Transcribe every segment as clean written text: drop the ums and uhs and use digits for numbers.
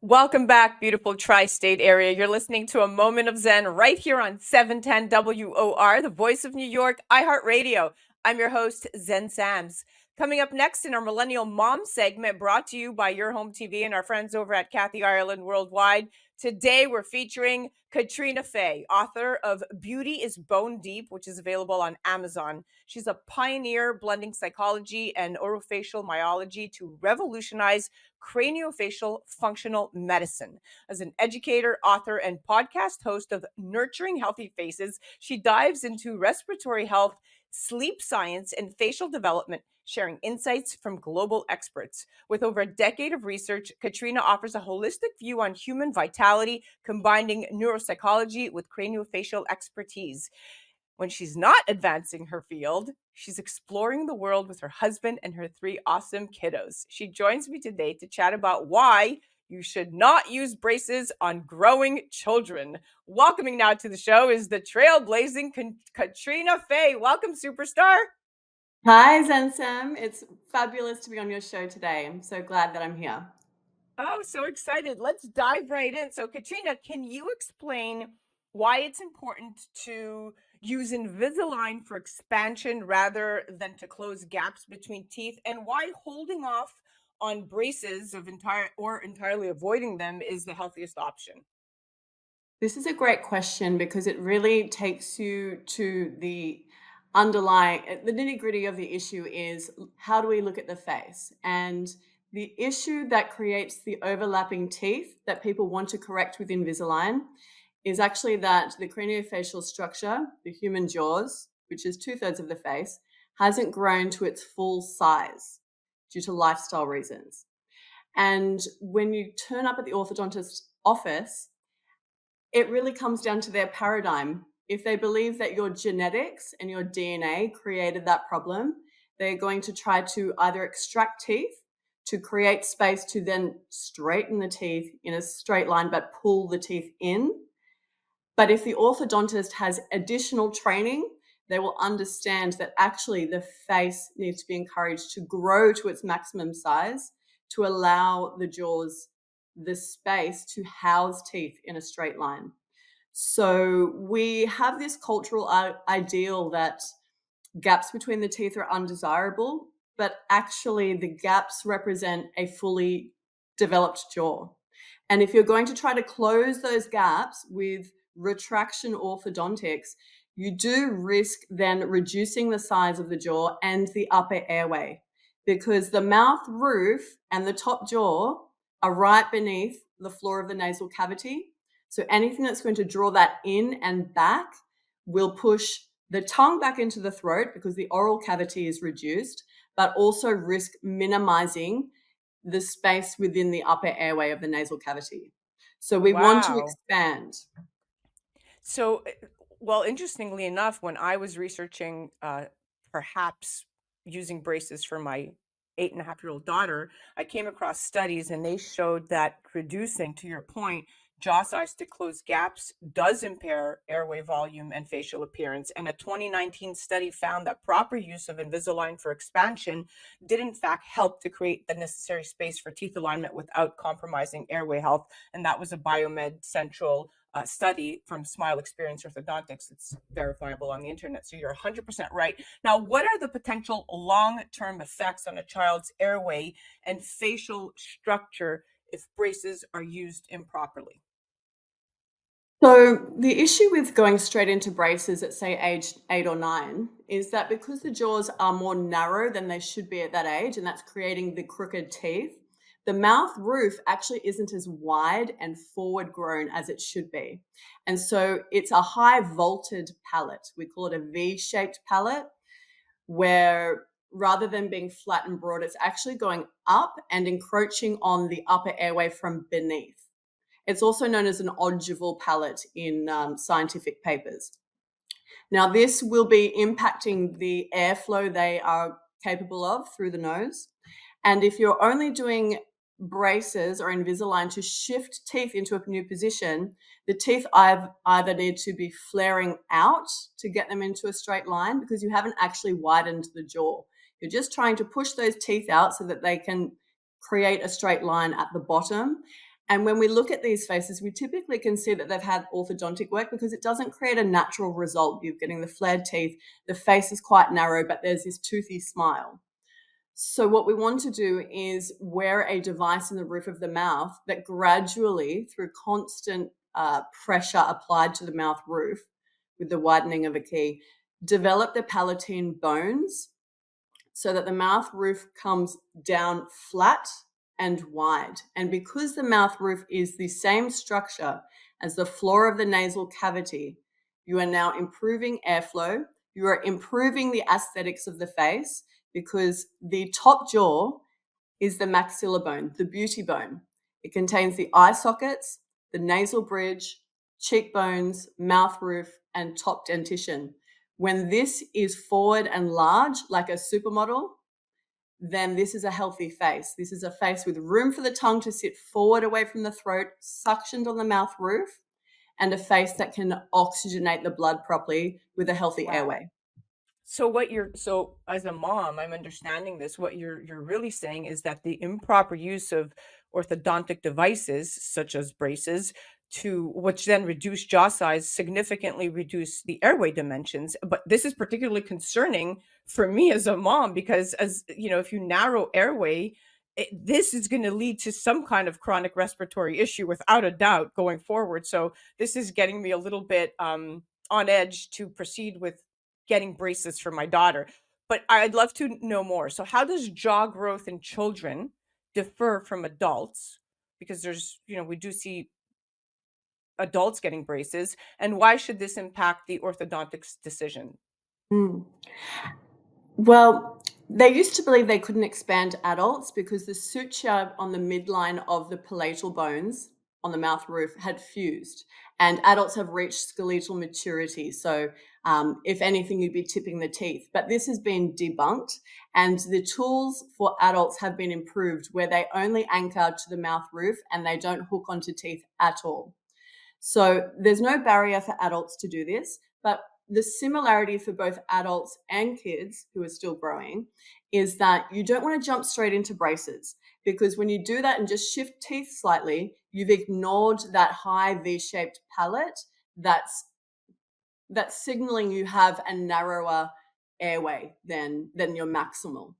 Welcome back, beautiful tri-state area. You're listening to A Moment of Zen right here on 710 WOR, the voice of New York, iHeartRadio. I'm your host, Zen Sams. Coming up next in our Millennial Mom segment, brought to you by Your Home TV and our friends over at Kathy Ireland Worldwide. Today, we're featuring Katrina Fahey, author of Beauty is Bone Deep, which is available on Amazon. She's a pioneer blending psychology and orofacial myology to revolutionize craniofacial functional medicine. As an educator, author, and podcast host of Nurturing Healthy Faces, she dives into respiratory health, sleep science, and facial development, sharing insights from global experts. With over a decade of research, Katrina offers a holistic view on human vitality, combining neuropsychology with craniofacial expertise. When she's not advancing her field, she's exploring the world with her husband and her 3 awesome kiddos. She joins me today to chat about why you should not use braces on growing children. Welcoming now to the show is the trailblazing Katrina Fahey. Welcome, superstar. Hi, Zen Sam. It's fabulous to be on your show today. I'm so glad that I'm here. Oh, so excited. Let's dive right in. So, Katrina, can you explain why it's important to use Invisalign for expansion rather than to close gaps between teeth, and why holding off on braces of entirely avoiding them is the healthiest option? This is a great question because it really takes you to the underlying, the nitty gritty of the issue is how do we look at the face? And the issue that creates the overlapping teeth that people want to correct with Invisalign is actually that the craniofacial structure, the human jaws, which is 2/3 of the face, hasn't grown to its full size due to lifestyle reasons. And when you turn up at the orthodontist's office, it really comes down to their paradigm. If they believe that your genetics and your DNA created that problem, they're going to try to either extract teeth to create space to then straighten the teeth in a straight line, but pull the teeth in. But if the orthodontist has additional training, they will understand that actually the face needs to be encouraged to grow to its maximum size to allow the jaws the space to house teeth in a straight line. So we have this cultural ideal that gaps between the teeth are undesirable, but actually the gaps represent a fully developed jaw. And if you're going to try to close those gaps with retraction orthodontics, you do risk then reducing the size of the jaw and the upper airway, because the mouth roof and the top jaw are right beneath the floor of the nasal cavity. So anything that's going to draw that in and back will push the tongue back into the throat because the oral cavity is reduced, but also risk minimizing the space within the upper airway of the nasal cavity. So we want to Wow. expand. So, well, interestingly enough, when I was researching perhaps using braces for my 8.5-year-old daughter, I came across studies and they showed that reducing, to your point, jaw size to close gaps does impair airway volume and facial appearance. And a 2019 study found that proper use of Invisalign for expansion did, in fact, help to create the necessary space for teeth alignment without compromising airway health. And that was a Biomed Central study from Smile Experience Orthodontics. It's verifiable on the internet. So you're 100% right. Now, what are the potential long-term effects on a child's airway and facial structure if braces are used improperly? So the issue with going straight into braces at, say, age 8 or 9 is that because the jaws are more narrow than they should be at that age, and that's creating the crooked teeth, the mouth roof actually isn't as wide and forward grown as it should be. And so it's a high vaulted palate. We call it a V-shaped palate, where rather than being flat and broad, it's actually going up and encroaching on the upper airway from beneath. It's also known as an ogival palate in scientific papers. Now, this will be impacting the airflow they are capable of through the nose. And if you're only doing braces or Invisalign to shift teeth into a new position, the teeth either need to be flaring out to get them into a straight line because you haven't actually widened the jaw. You're just trying to push those teeth out so that they can create a straight line at the bottom. And when we look at these faces, we typically can see that they've had orthodontic work because it doesn't create a natural result. You're getting the flared teeth, the face is quite narrow, but there's this toothy smile. So what we want to do is wear a device in the roof of the mouth that gradually, through constant pressure applied to the mouth roof with the widening of a key, develop the palatine bones so that the mouth roof comes down flat and wide. And because the mouth roof is the same structure as the floor of the nasal cavity, you are now improving airflow. You are improving the aesthetics of the face because the top jaw is the maxilla bone, the beauty bone. It contains the eye sockets, the nasal bridge, cheekbones, mouth roof, and top dentition. When this is forward and large, like a supermodel, then this is a healthy face. This is a face with room for the tongue to sit forward away from the throat, suctioned on the mouth roof, and a face that can oxygenate the blood properly with a healthy airway. So as a mom, I'm understanding this. What you're really saying is that the improper use of orthodontic devices, such as braces, to which then reduce jaw size, significantly reduce the airway dimensions. But this is particularly concerning for me as a mom because, as you know, if you narrow airway, this is going to lead to some kind of chronic respiratory issue without a doubt going forward. So this is getting me a little bit on edge to proceed with getting braces for my daughter. But I'd love to know more. So how does jaw growth in children differ from adults? Because there's, we do see adults getting braces. And why should this impact the orthodontics decision? Mm. Well, they used to believe they couldn't expand adults because the suture on the midline of the palatal bones on the mouth roof had fused, and adults have reached skeletal maturity. So, if anything, you'd be tipping the teeth. But this has been debunked, and the tools for adults have been improved where they only anchor to the mouth roof and they don't hook onto teeth at all. So there's no barrier for adults to do this, but the similarity for both adults and kids who are still growing is that you don't want to jump straight into braces because when you do that and just shift teeth slightly, you've ignored that high V-shaped palate that's signaling you have a narrower airway than your maximal.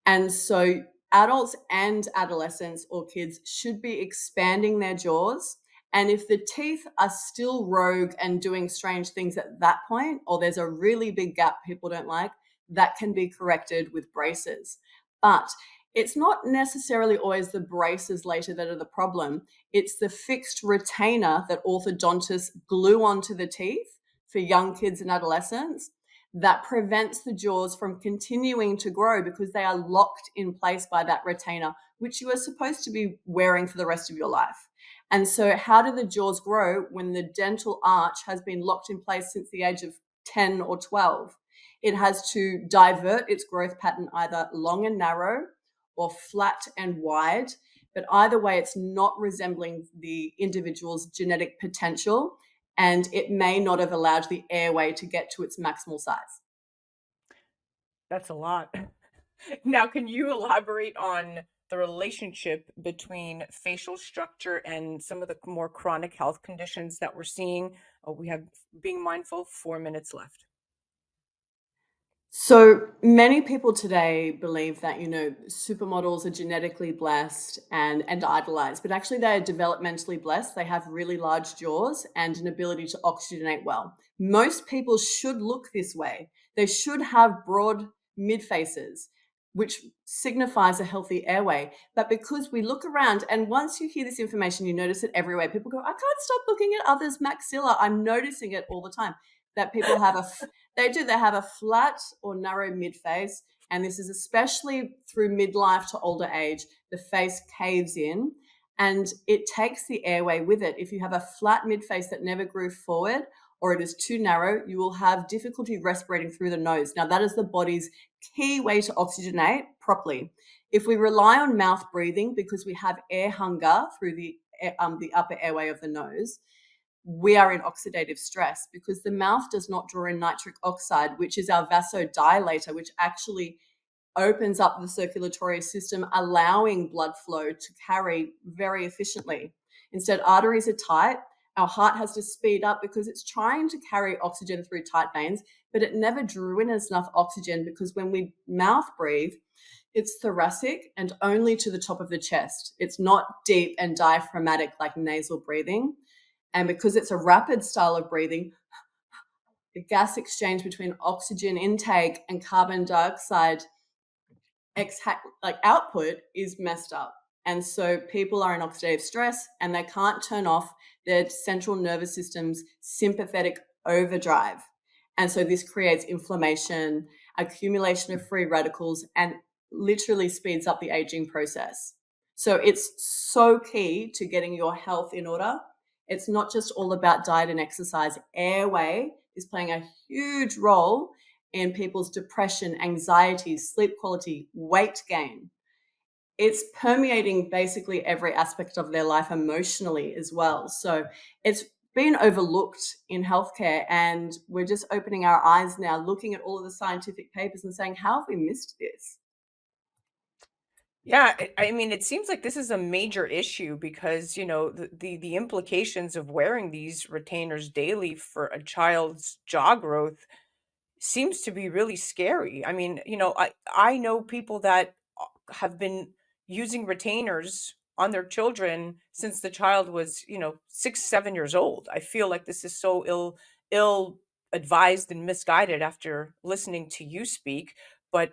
And so adults and adolescents or kids should be expanding their jaws. And if the teeth are still rogue and doing strange things at that point, or there's a really big gap people don't like, that can be corrected with braces. But it's not necessarily always the braces later that are the problem. It's the fixed retainer that orthodontists glue onto the teeth for young kids and adolescents that prevents the jaws from continuing to grow because they are locked in place by that retainer, which you are supposed to be wearing for the rest of your life. And so how do the jaws grow when the dental arch has been locked in place since the age of 10 or 12? It has to divert its growth pattern either long and narrow or flat and wide. But either way, it's not resembling the individual's genetic potential, and it may not have allowed the airway to get to its maximal size. That's a lot. Now, can you elaborate on the relationship between facial structure and some of the more chronic health conditions that we're seeing? We have being mindful, 4 minutes left. So many people today believe that, supermodels are genetically blessed and idolized, but actually they are developmentally blessed. They have really large jaws and an ability to oxygenate well. Most people should look this way. They should have broad mid faces, which signifies a healthy airway. But because we look around and once you hear this information, you notice it everywhere. People go, I can't stop looking at others' maxilla. I'm noticing it all the time that people have they have a flat or narrow mid face, and this is especially through midlife to older age. The face caves in and it takes the airway with it. If you have a flat mid face that never grew forward or it is too narrow, you will have difficulty respirating through the nose. Now, that is the body's key way to oxygenate properly. If we rely on mouth breathing because we have air hunger through the upper airway of the nose, we are in oxidative stress because the mouth does not draw in nitric oxide, which is our vasodilator, which actually opens up the circulatory system, allowing blood flow to carry very efficiently. Instead, arteries are tight. Our heart has to speed up because it's trying to carry oxygen through tight veins, but it never drew in enough oxygen because when we mouth breathe, it's thoracic and only to the top of the chest. It's not deep and diaphragmatic like nasal breathing. And because it's a rapid style of breathing, the gas exchange between oxygen intake and carbon dioxide output is messed up. And so people are in oxidative stress and they can't turn off their central nervous system's sympathetic overdrive. And so this creates inflammation, accumulation of free radicals, and literally speeds up the aging process. So it's so key to getting your health in order. It's not just all about diet and exercise. Airway is playing a huge role in people's depression, anxiety, sleep quality, weight gain. It's permeating basically every aspect of their life emotionally as well. So it's been overlooked in healthcare, and we're just opening our eyes now, looking at all of the scientific papers and saying, how have we missed this? Yeah, I mean, it seems like this is a major issue because, the implications of wearing these retainers daily for a child's jaw growth seems to be really scary. I mean, I know people that have been using retainers on their children since the child was, 6, 7 years old. I feel like this is so ill advised and misguided after listening to you speak. But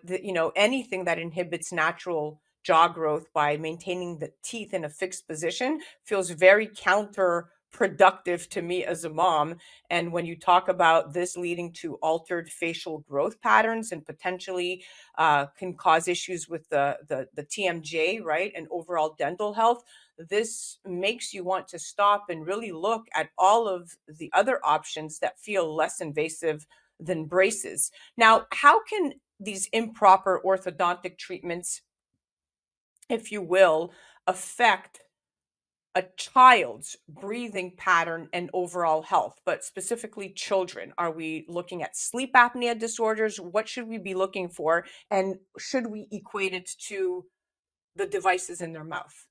anything that inhibits natural jaw growth by maintaining the teeth in a fixed position feels very counterproductive to me as a mom. And when you talk about this leading to altered facial growth patterns and potentially can cause issues with the TMJ, right, and overall dental health, this makes you want to stop and really look at all of the other options that feel less invasive than braces. Now, how can these improper orthodontic treatments, if you will, affect a child's breathing pattern and overall health, but specifically children? Are we looking at sleep apnea disorders? What should we be looking for? And should we equate it to the devices in their mouth?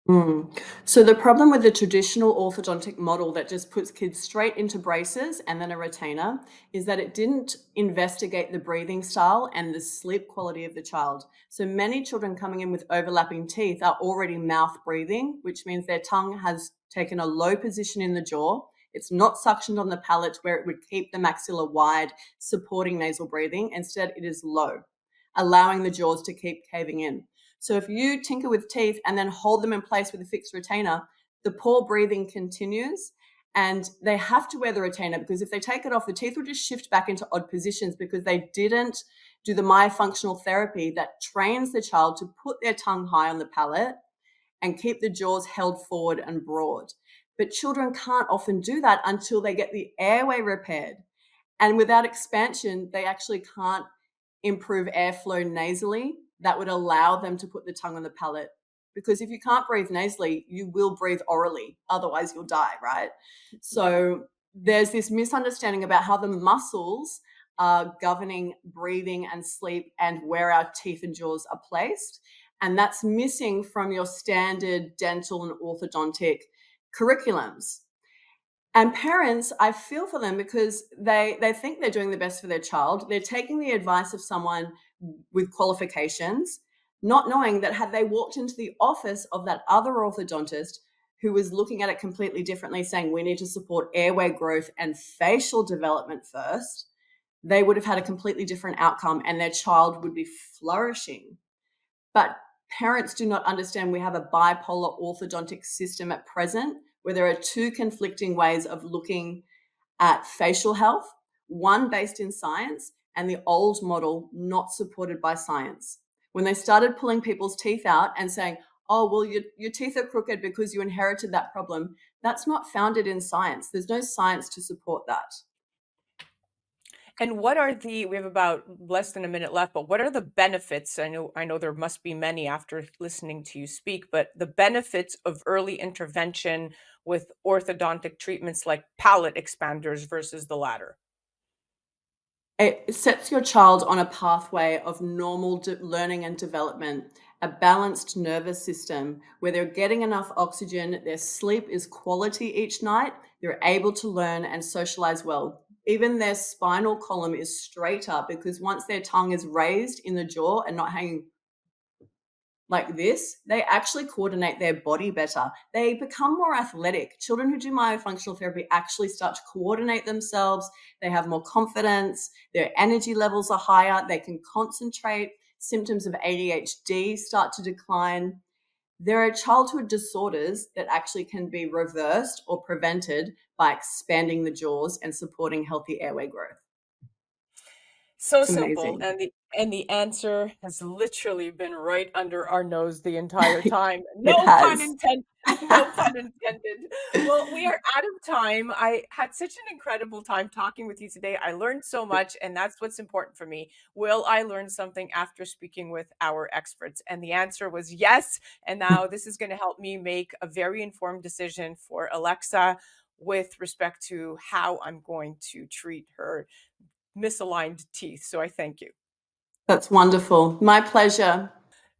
Mm. So the problem with the traditional orthodontic model that just puts kids straight into braces and then a retainer is that it didn't investigate the breathing style and the sleep quality of the child. So many children coming in with overlapping teeth are already mouth breathing, which means their tongue has taken a low position in the jaw. It's not suctioned on the palate where it would keep the maxilla wide, supporting nasal breathing. Instead, it is low, allowing the jaws to keep caving in. So if you tinker with teeth and then hold them in place with a fixed retainer, the poor breathing continues, and they have to wear the retainer because if they take it off, the teeth will just shift back into odd positions because they didn't do the myofunctional therapy that trains the child to put their tongue high on the palate and keep the jaws held forward and broad. But children can't often do that until they get the airway repaired. And without expansion, they actually can't improve airflow nasally that would allow them to put the tongue on the palate. Because if you can't breathe nasally, you will breathe orally. Otherwise, you'll die, right? So there's this misunderstanding about how the muscles are governing breathing and sleep and where our teeth and jaws are placed. And that's missing from your standard dental and orthodontic curriculums. And parents, I feel for them because they think they're doing the best for their child. They're taking the advice of someone with qualifications, not knowing that had they walked into the office of that other orthodontist who was looking at it completely differently, saying we need to support airway growth and facial development first, they would have had a completely different outcome and their child would be flourishing. But parents do not understand we have a bipolar orthodontic system at present where there are two conflicting ways of looking at facial health, one based in science and the old model not supported by science. When they started pulling people's teeth out and saying, oh, well, your teeth are crooked because you inherited that problem, that's not founded in science. There's no science to support that. And what are we have about less than a minute left, but what are the benefits? I know there must be many after listening to you speak, but the benefits of early intervention with orthodontic treatments like palate expanders versus the latter. It sets your child on a pathway of normal learning and development. a balanced nervous system where they're getting enough oxygen, their sleep is quality each night, they're able to learn and socialize well. Even their spinal column is straighter because once their tongue is raised in the jaw and not hanging like this, they actually coordinate their body better. They become more athletic. Children who do myofunctional therapy actually start to coordinate themselves. They have more confidence. Their energy levels are higher. They can concentrate. Symptoms of ADHD start to decline. There are childhood disorders that actually can be reversed or prevented by expanding the jaws and supporting healthy airway growth. So It's simple, amazing. and the answer has literally been right under our nose the entire time. It No pun has. intended. No pun intended. Well, we are out of time. I had such an incredible time talking with you today. I learned so much, and that's what's important for me. Will I learn something after speaking with our experts? And the answer was yes. And now this is going to help me make a very informed decision for Alexa with respect to how I'm going to treat her misaligned teeth. So I thank you. That's wonderful. My pleasure.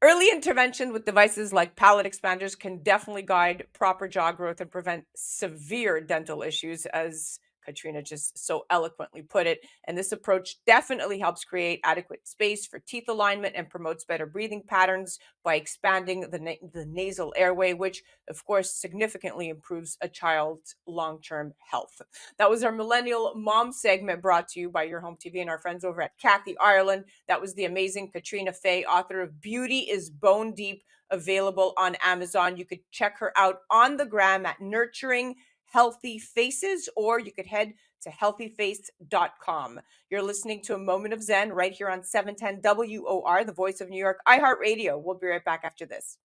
Early intervention with devices like palate expanders can definitely guide proper jaw growth and prevent severe dental issues, as Katrina just so eloquently put it. And this approach definitely helps create adequate space for teeth alignment and promotes better breathing patterns by expanding the nasal airway, which, of course, significantly improves a child's long term health. That was our Millennial Mom segment brought to you by Your Home TV and our friends over at Kathy Ireland. That was the amazing Katrina Fahey, author of Beauty is Bone Deep, available on Amazon. You could check her out on the gram at Nurturing Healthy Faces, or you could head to healthyface.com. You're listening to A Moment of Zen right here on 710 WOR, the voice of New York, iHeartRadio. We'll be right back after this.